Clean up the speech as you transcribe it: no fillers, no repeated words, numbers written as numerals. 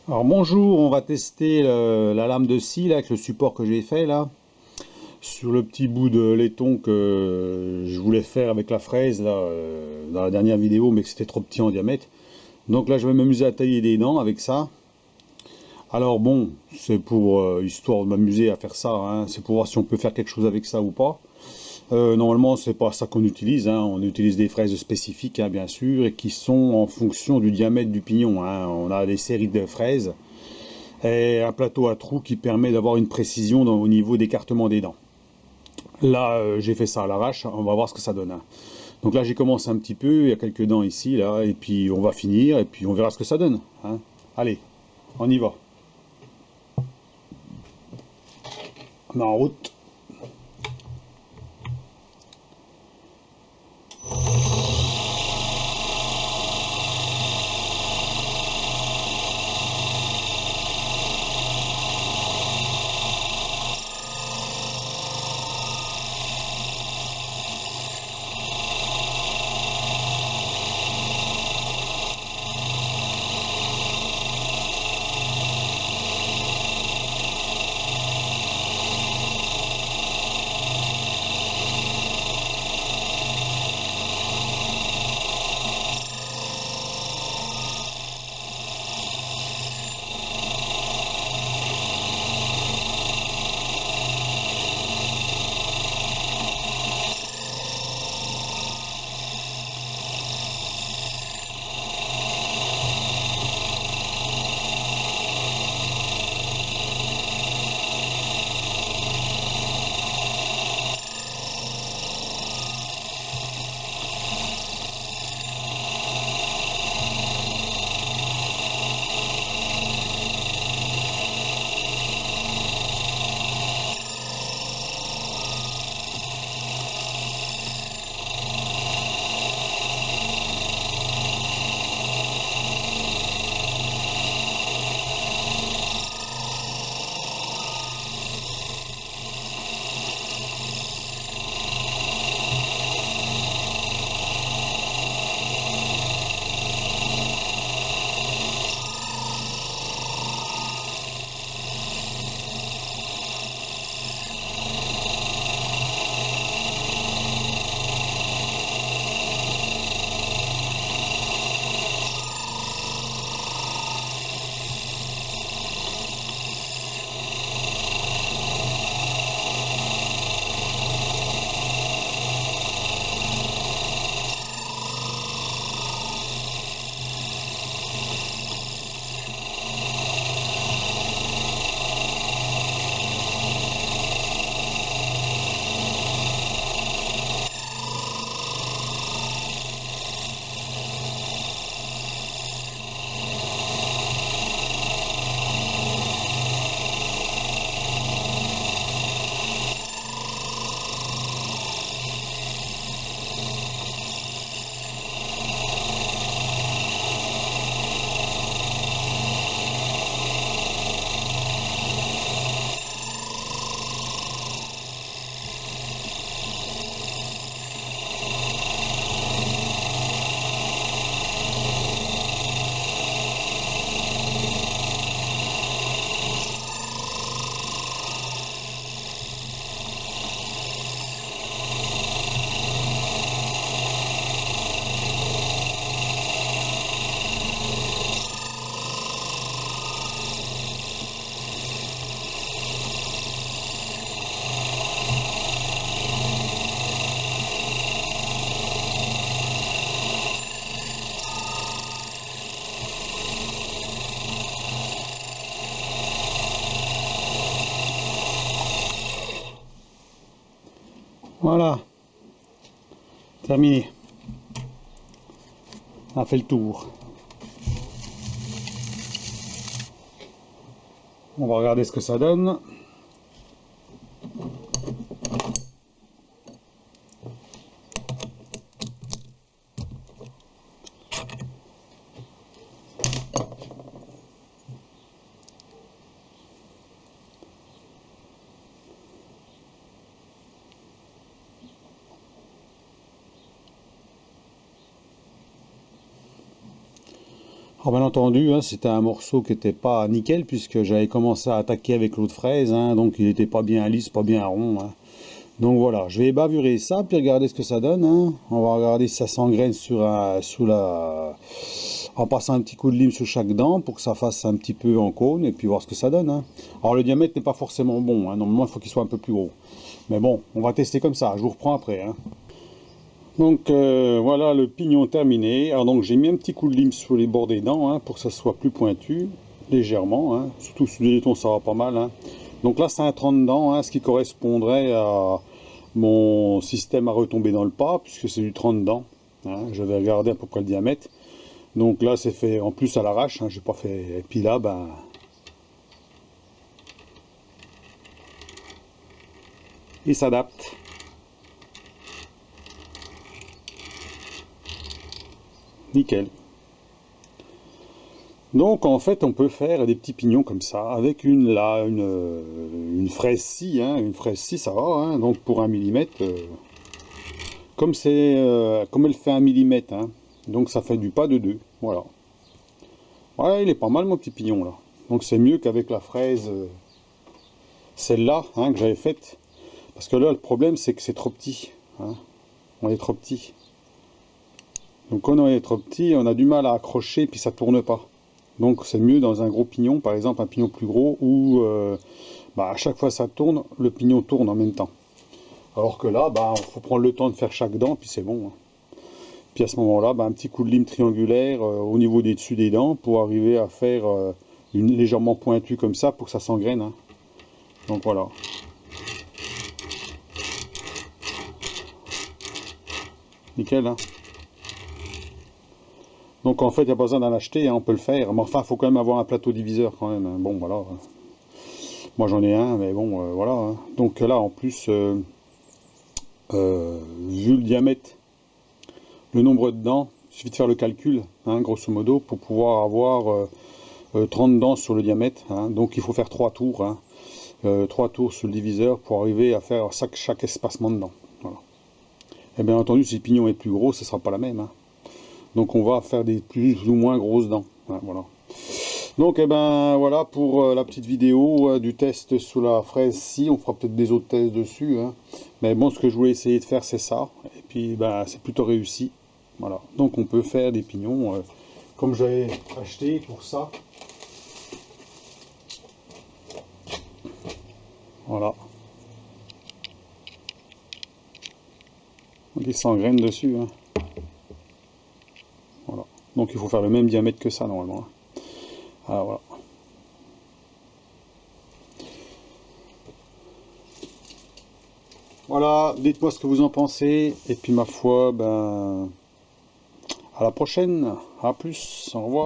Alors bonjour, on va tester la lame de scie là, avec le support que j'ai fait là sur le petit bout de laiton que je voulais faire avec la fraise là dans la dernière vidéo, mais que c'était trop petit en diamètre. Donc là je vais m'amuser à tailler des dents avec ça. Alors bon, c'est pour histoire de m'amuser à faire ça, hein. C'est pour voir si on peut faire quelque chose avec ça ou pas. Normalement c'est pas ça qu'on utilise, hein. On utilise des fraises spécifiques, hein, bien sûr, et qui sont en fonction du diamètre du pignon, hein. On a des séries de fraises et un plateau à trous qui permet d'avoir une précision au niveau d'écartement des dents. Là, j'ai fait ça à l'arrache, on va voir ce que ça donne, hein. Donc là, j'ai commencé un petit peu, il y a quelques dents ici, là, et puis on va finir, et puis on verra ce que ça donne, hein. Allez, on y va. On est en route. Voilà, terminé. On a fait le tour. On va regarder ce que ça donne. Alors bien entendu, hein, c'était un morceau qui n'était pas nickel puisque j'avais commencé à attaquer avec l'eau de fraise, hein, donc il n'était pas bien lisse, pas bien rond. Hein. Donc voilà, je vais bavurer ça, puis regarder ce que ça donne. Hein. On va regarder si ça s'engraine en passant un petit coup de lime sur chaque dent pour que ça fasse un petit peu en cône et puis voir ce que ça donne. Hein. Alors le diamètre n'est pas forcément bon, hein. Normalement il faut qu'il soit un peu plus gros. Mais bon, on va tester comme ça, je vous reprends après. Hein. Donc voilà le pignon terminé. Alors donc j'ai mis un petit coup de lime sur les bords des dents hein, pour que ça soit plus pointu, légèrement. Hein. Surtout sur les dents ça va pas mal. Hein. Donc là c'est un 30 dents, hein, ce qui correspondrait à mon système à retomber dans le pas, puisque c'est du 30 dents. Hein. Je vais regarder à peu près le diamètre. Donc là c'est fait en plus à l'arrache, hein, j'ai pas fait. Et puis là ben. Il s'adapte. Nickel. Donc en fait on peut faire des petits pignons comme ça avec une fraise scie, hein, une fraise scie ça va, hein, donc pour 1 mm, comme elle fait 1 mm, hein, donc ça fait du pas de 2, voilà. Ouais, il est pas mal mon petit pignon là, donc c'est mieux qu'avec la fraise celle-là hein, que j'avais faite, parce que là le problème c'est que c'est trop petit, hein. On est trop petit. Donc quand on est trop petit, on a du mal à accrocher puis ça tourne pas. Donc c'est mieux dans un gros pignon, par exemple un pignon plus gros où à chaque fois ça tourne, le pignon tourne en même temps. Alors que là, il faut prendre le temps de faire chaque dent, puis c'est bon. Hein. Puis à ce moment-là, un petit coup de lime triangulaire au niveau des dessus des dents pour arriver à faire une légèrement pointue comme ça pour que ça s'engraine. Hein. Donc voilà. Nickel. Hein. Donc en fait, il n'y a pas besoin d'en acheter, hein, on peut le faire. Mais enfin, il faut quand même avoir un plateau diviseur quand même. Hein. Bon, voilà. Moi j'en ai un, mais bon, voilà. Hein. Donc là, en plus, vu le diamètre, le nombre de dents, il suffit de faire le calcul, hein, grosso modo, pour pouvoir avoir 30 dents sur le diamètre. Hein. Donc il faut faire 3 tours. Hein. 3 tours sur le diviseur pour arriver à faire chaque espacement de dents. Voilà. Et bien entendu, si le pignon est plus gros, ce ne sera pas la même. Hein. Donc on va faire des plus ou moins grosses dents. Hein, voilà. Donc voilà pour la petite vidéo du test sous la fraise scie. On fera peut-être des autres tests dessus. Hein. Mais bon, ce que je voulais essayer de faire, c'est ça. Et puis c'est plutôt réussi. Voilà. Donc on peut faire des pignons comme j'avais acheté pour ça. Voilà. Donc il s'engraine dessus. Hein. Voilà. Donc il faut faire le même diamètre que ça normalement. Ah, voilà. Voilà, dites-moi ce que vous en pensez. Et puis ma foi, à la prochaine. À plus. Au revoir.